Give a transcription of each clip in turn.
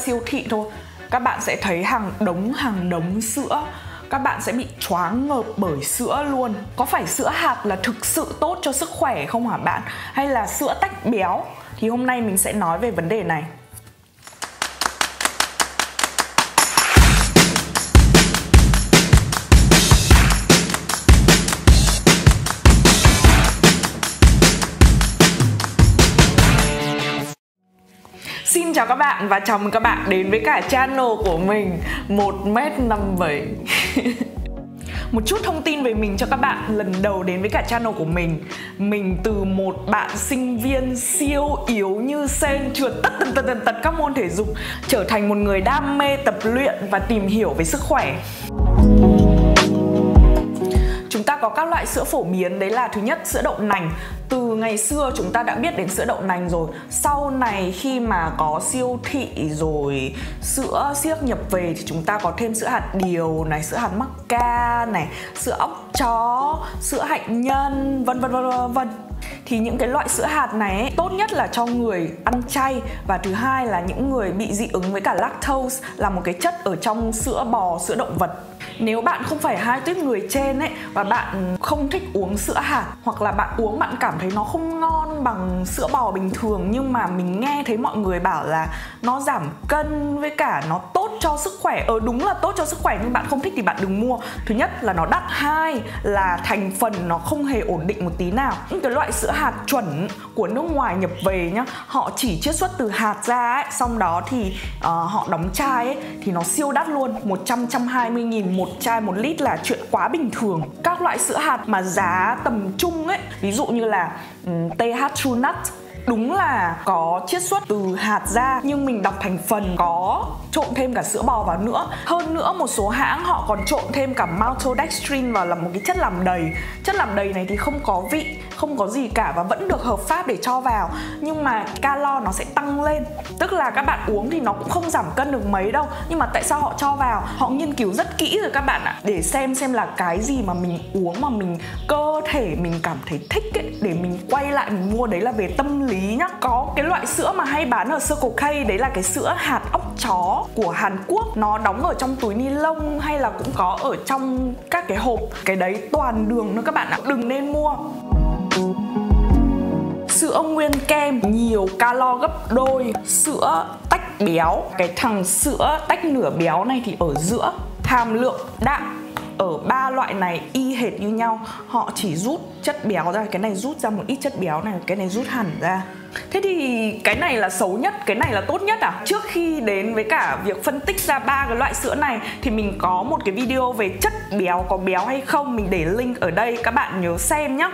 siêu thị thôi, các bạn sẽ thấy hàng đống sữa. Các bạn sẽ bị choáng ngợp bởi sữa luôn. Có phải sữa hạt là thực sự tốt cho sức khỏe không hả bạn? Hay là sữa tách béo? Thì hôm nay mình sẽ nói về vấn đề này. Xin chào các bạn và chào mừng các bạn đến với cả channel của mình 1m57. Một chút thông tin về mình cho các bạn lần đầu đến với cả channel của mình. Mình từ một bạn sinh viên siêu yếu như sên, trượt tất các môn thể dục, trở thành một người đam mê tập luyện và tìm hiểu về sức khỏe. Chúng ta có các loại sữa phổ biến, đấy là thứ nhất sữa đậu nành. Từ ngày xưa chúng ta đã biết đến sữa đậu nành rồi. Sau này khi mà có siêu thị rồi sữa siếc nhập về thì chúng ta có thêm sữa hạt điều này, sữa hạt mắc ca này, sữa óc chó, sữa hạnh nhân, vân vân. Thì những cái loại sữa hạt này ấy, tốt nhất là cho người ăn chay. Và thứ hai là những người bị dị ứng với cả lactose, là một cái chất ở trong sữa bò, sữa động vật. Nếu bạn không phải hai tuýp người trên ấy và bạn không thích uống sữa hạt, hoặc là bạn uống bạn cảm thấy nó không ngon bằng sữa bò bình thường, nhưng mà mình nghe thấy mọi người bảo là nó giảm cân với cả nó tốt cho sức khỏe. Đúng là tốt cho sức khỏe, nhưng bạn không thích thì bạn đừng mua. Thứ nhất là nó đắt, hai là thành phần nó không hề ổn định một tí nào. Những cái loại sữa hạt chuẩn của nước ngoài nhập về nhá, họ chỉ chiết xuất từ hạt ra ấy, xong đó thì họ đóng chai ấy, thì nó siêu đắt luôn, 120 nghìn một chai 1 lít là chuyện quá bình thường. Các loại sữa hạt mà giá tầm trung ấy, ví dụ như là TH True Nut, đúng là có chiết xuất từ hạt ra, nhưng mình đọc thành phần có trộn thêm cả sữa bò vào nữa. Hơn nữa một số hãng họ còn trộn thêm cả maltodextrin vào, là một cái chất làm đầy. Chất làm đầy này thì không có vị, không có gì cả và vẫn được hợp pháp để cho vào, nhưng mà calo nó sẽ tăng lên. Tức là các bạn uống thì nó cũng không giảm cân được mấy đâu, nhưng mà tại sao họ cho vào? Họ nghiên cứu rất kỹ rồi các bạn ạ, để xem là cái gì mà mình uống mà mình cơ thể mình cảm thấy thích ấy, để mình quay lại mình mua. Đấy là về tâm lý nhá. Có cái loại sữa mà hay bán ở Circle K, đấy là cái sữa hạt óc chó của Hàn Quốc. Nó đóng ở trong túi ni lông hay là cũng có ở trong các cái hộp. Cái đấy toàn đường nữa các bạn ạ, đừng nên mua. Sữa nguyên kem nhiều calo gấp đôi sữa tách béo. Cái thằng sữa tách nửa béo này thì ở giữa. Hàm lượng đạm ở ba loại này y hệt như nhau, họ chỉ rút chất béo ra. Cái này rút ra một ít chất béo này, cái này rút hẳn ra. Thế thì cái này là xấu nhất, cái này là tốt nhất à? Trước khi đến với cả việc phân tích ra ba cái loại sữa này thì mình có một cái video về chất béo, có béo hay không, mình để link ở đây, các bạn nhớ xem nhé.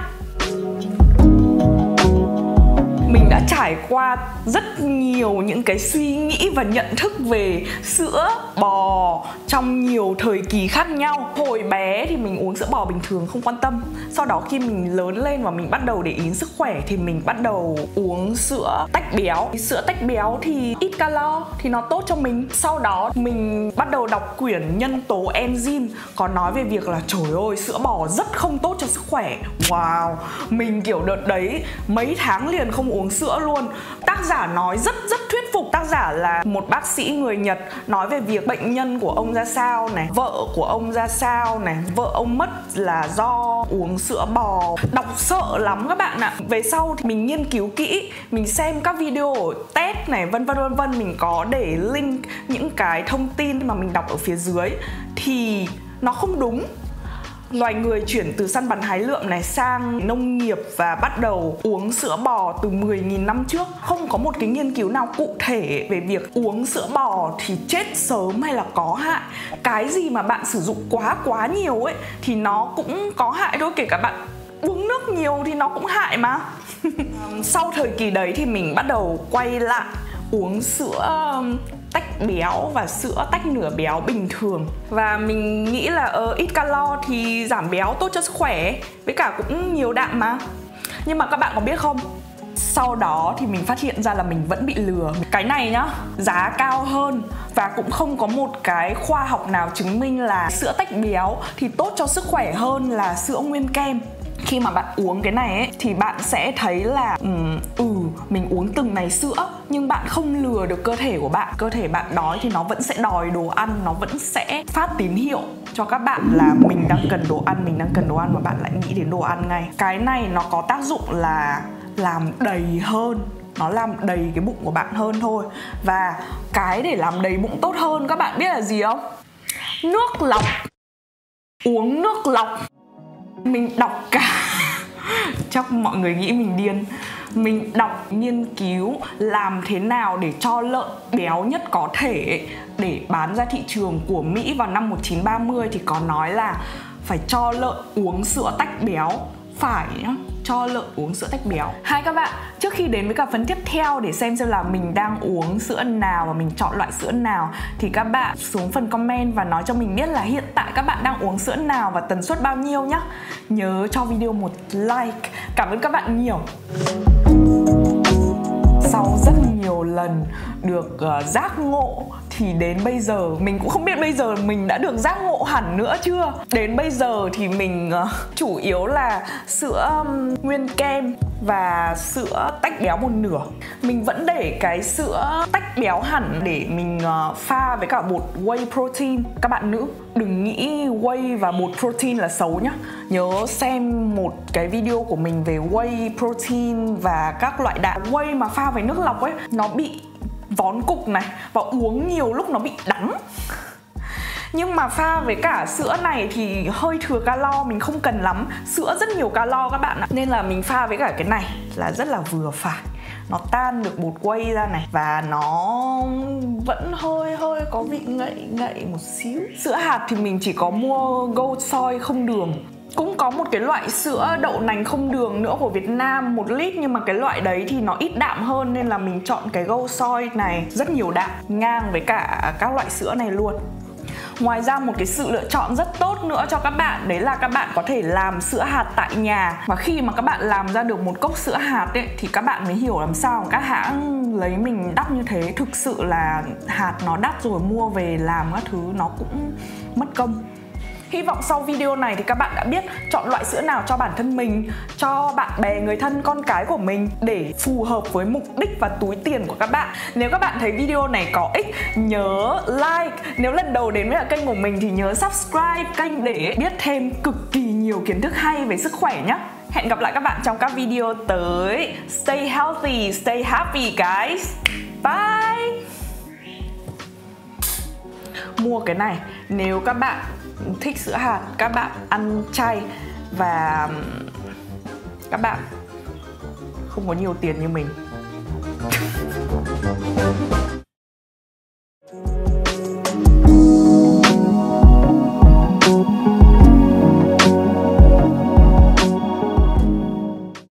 Mình đã trải qua rất nhiều những cái suy nghĩ và nhận thức về sữa bò trong nhiều thời kỳ khác nhau. Hồi bé thì mình uống sữa bò bình thường không quan tâm. Sau đó khi mình lớn lên và mình bắt đầu để ý sức khỏe thì mình bắt đầu uống sữa tách béo. Sữa tách béo thì ít calo thì nó tốt cho mình. Sau đó mình bắt đầu đọc quyển Nhân tố enzyme, có nói về việc là trời ơi, sữa bò rất không tốt cho sức khỏe. Wow, mình kiểu đợt đấy mấy tháng liền không uống sữa luôn. Tác giả nói rất thuyết phục. Tác giả là một bác sĩ người Nhật, nói về việc bệnh nhân của ông ra sao này, vợ của ông ra sao này, vợ ông mất là do uống sữa bò. Đọc sợ lắm các bạn ạ. Về sau thì mình nghiên cứu kỹ, mình xem các video test này, vân vân. Mình có để link những cái thông tin mà mình đọc ở phía dưới thì nó không đúng. Loài người chuyển từ săn bắn hái lượm này sang nông nghiệp và bắt đầu uống sữa bò từ 10.000 năm trước. Không có một cái nghiên cứu nào cụ thể về việc uống sữa bò thì chết sớm hay là có hại. Cái gì mà bạn sử dụng quá nhiều ấy thì nó cũng có hại thôi, kể cả bạn uống nước nhiều thì nó cũng hại mà. Sau thời kỳ đấy thì mình bắt đầu quay lại uống sữa tách béo và sữa tách nửa béo bình thường. Và mình nghĩ là ít calo thì giảm béo tốt cho sức khỏe, với cả cũng nhiều đạm mà. Nhưng mà các bạn có biết không, sau đó thì mình phát hiện ra là mình vẫn bị lừa. Cái này nhá, giá cao hơn và cũng không có một cái khoa học nào chứng minh là sữa tách béo thì tốt cho sức khỏe hơn là sữa nguyên kem. khi mà bạn uống cái này ấy, thì bạn sẽ thấy là mình uống từng này sữa nhưng bạn không lừa được cơ thể của bạn. Cơ thể bạn đói thì nó vẫn sẽ đòi đồ ăn, nó vẫn sẽ phát tín hiệu cho các bạn là mình đang cần đồ ăn, mình đang cần đồ ăn, và bạn lại nghĩ đến đồ ăn ngay. Cái này nó có tác dụng là làm đầy hơn, nó làm đầy cái bụng của bạn hơn thôi. Và cái để làm đầy bụng tốt hơn các bạn biết là gì không? Nước lọc. Uống nước lọc. Mình đọc cả chắc mọi người nghĩ mình điên. Mình đọc nghiên cứu làm thế nào để cho lợn béo nhất có thể để bán ra thị trường của Mỹ vào năm 1930 thì có nói là phải cho lợn uống sữa tách béo. Phải nhá, cho lợn uống sữa tách béo. Hai các bạn, trước khi đến với cả phần tiếp theo để xem là mình đang uống sữa nào và mình chọn loại sữa nào, thì các bạn xuống phần comment và nói cho mình biết là hiện tại các bạn đang uống sữa nào và tần suất bao nhiêu nhá. Nhớ cho video một like. Cảm ơn các bạn nhiều. Sau rất nhiều lần được giác ngộ thì đến bây giờ mình cũng không biết bây giờ mình đã được giác ngộ hẳn nữa chưa. Đến bây giờ thì mình chủ yếu là sữa nguyên kem và sữa tách béo một nửa. Mình vẫn để cái sữa tách béo hẳn để mình pha với cả bột whey protein. Các bạn nữ đừng nghĩ whey và bột protein là xấu nhá. Nhớ xem một cái video của mình về whey protein và các loại đạm. Whey mà pha với nước lọc ấy, nó bị vón cục này, và uống nhiều lúc nó bị đắng. Nhưng mà pha với cả sữa này thì hơi thừa calo, mình không cần lắm. Sữa rất nhiều calo các bạn ạ. Nên là mình pha với cả cái này là rất là vừa phải. Nó tan được bột whey ra này, và nó vẫn hơi có vị ngậy một xíu. Sữa hạt thì mình chỉ có mua Gold Soy không đường. Cũng có một cái loại sữa đậu nành không đường nữa của Việt Nam 1 lít, nhưng mà cái loại đấy thì nó ít đạm hơn nên là mình chọn cái Gold Soy này, rất nhiều đạm, ngang với cả các loại sữa này luôn. Ngoài ra một cái sự lựa chọn rất tốt nữa cho các bạn, đấy là các bạn có thể làm sữa hạt tại nhà. Và khi mà các bạn làm ra được một cốc sữa hạt ấy, thì các bạn mới hiểu làm sao các hãng lấy mình đắt như thế. Thực sự là hạt nó đắt rồi, mua về làm các thứ nó cũng mất công. Hy vọng sau video này thì các bạn đã biết chọn loại sữa nào cho bản thân mình, cho bạn bè, người thân, con cái của mình để phù hợp với mục đích và túi tiền của các bạn. Nếu các bạn thấy video này có ích, nhớ like. Nếu lần đầu đến với kênh của mình thì nhớ subscribe kênh để biết thêm cực kỳ nhiều kiến thức hay về sức khỏe nhé. Hẹn gặp lại các bạn trong các video tới. Stay healthy, stay happy guys. Bye. Mua cái này nếu các bạn thích sữa hạt, các bạn ăn chay và các bạn không có nhiều tiền như mình.